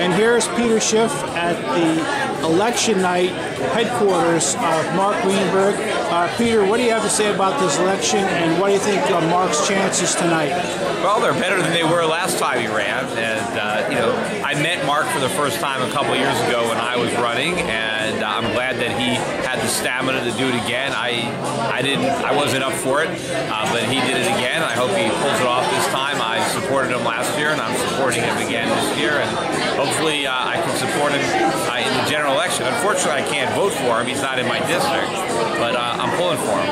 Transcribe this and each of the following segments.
And here's Peter Schiff at the election night headquarters of Marrk Greenberg. Peter, what do you have to say about this election, and what do you think of Mark's chances tonight? Well, they're better than they were last time he ran, and I met Mark for the first time a couple years ago when I was running, and I'm glad that he had the stamina to do it again. I wasn't up for it, but he did it again. I hope he pulls it off this time. I supported him last year, and I'm supporting him again this year, and hopefully I can support him in the general election. Unfortunately, I can't vote for him. He's not in my district, but I'm pulling for him.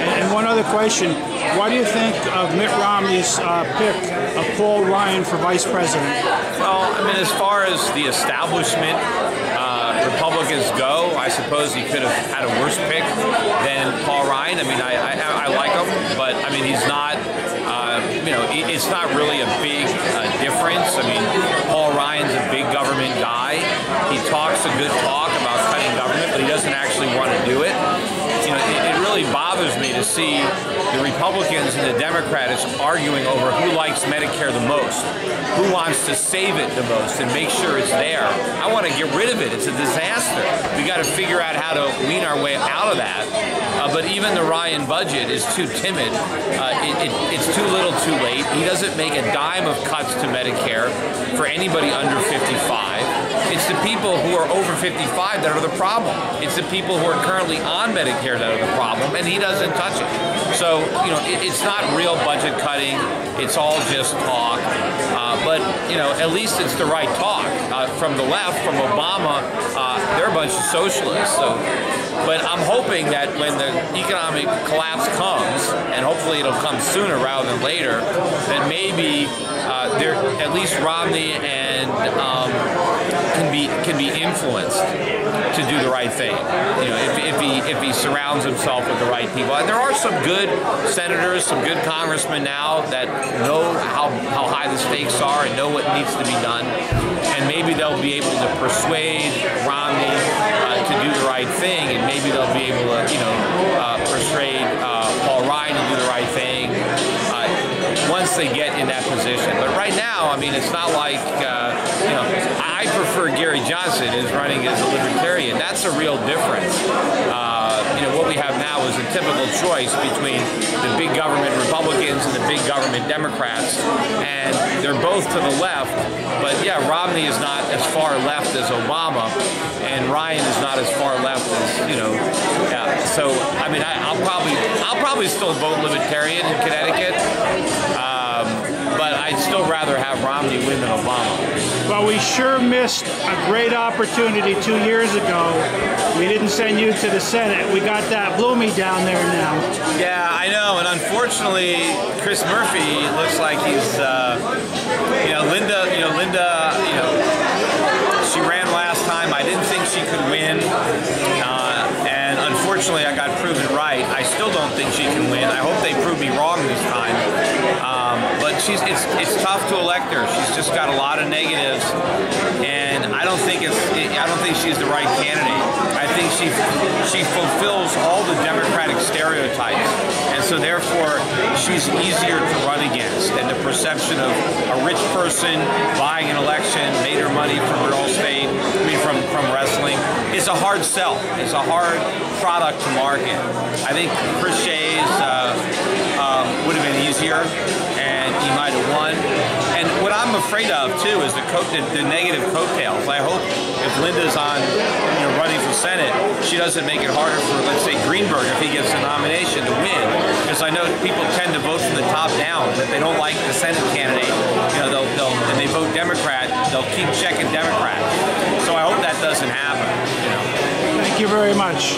And one other question. What do you think of Mitt Romney's pick of Paul Ryan for vice president? Well, I mean, as far as the establishment Republicans go, I suppose he could have had a worse pick than Paul Ryan. I mean, I like him, but I mean, he's not, it's not really a big difference. I mean, Paul Ryan's a big government guy. He talks a good talk about cutting government, but he doesn't actually want to do it. It really bothers me to see the Republicans and the Democrats arguing over who likes Medicare the most, who wants to save it the most and make sure it's there. I want to get rid of it. It's a disaster. We got to figure out how to wean our way out of that. But even the Ryan budget is too timid. It's too little too late. He doesn't make a dime of cuts to Medicare for anybody under 55. It's the people who are over 55 that are the problem. It's the people who are currently on Medicare that are the problem, and he doesn't touch it. So, it's not real budget cutting. It's all just talk. But, at least it's the right talk. From the left, from Obama, they're a bunch of socialists. But I'm hoping that when the economic collapse comes, and hopefully it'll come sooner rather than later, that maybe at least Romney and can be influenced to do the right thing. If he surrounds himself with the right people. And there are some good senators, some good congressmen now that know how high the stakes are and know what needs to be done. And maybe they'll be able to persuade Romney to do the right thing, and maybe they'll be able to, persuade Paul Ryan to do the right thing once they get in that position. But right now, I mean, it's not like, I prefer Gary Johnson as running as a libertarian. That's a real difference. What we have now is a typical choice between the big government Republicans and the big government Democrats, and they're both to the left. But yeah, Romney is not as far left as Obama, and Ryan is not as far left as So I mean, I'll probably still vote Libertarian in Connecticut. But I'd still rather have Romney win than Obama. Well, we sure missed a great opportunity 2 years ago. We didn't send you to the Senate. We got that Bloomy down there now. Yeah, I know, and unfortunately, Chris Murphy looks like he's, Linda, she ran last time. I didn't think she could win, and unfortunately, I got proven right. I still don't think she can win. I hope they prove me wrong this time. But it's tough to elect her. She's just got a lot of negatives, and I don't think she's the right candidate. I think she fulfills all the Democratic stereotypes, and so therefore she's easier to run against. And the perception of a rich person buying an election, made her money from real estate, from wrestling, is a hard sell. It's a hard product to market. I think Chris Shays would have been easier, and he might have won. And what I'm afraid of too is the negative coattails. I hope if Linda's on, running for Senate, she doesn't make it harder for, let's say, Greenberg, if he gets the nomination, to win. Because I know people tend to vote from the top down, and if they don't like the Senate candidate, and they vote Democrat, they'll keep checking Democrat. So I hope that doesn't happen. Thank you very much.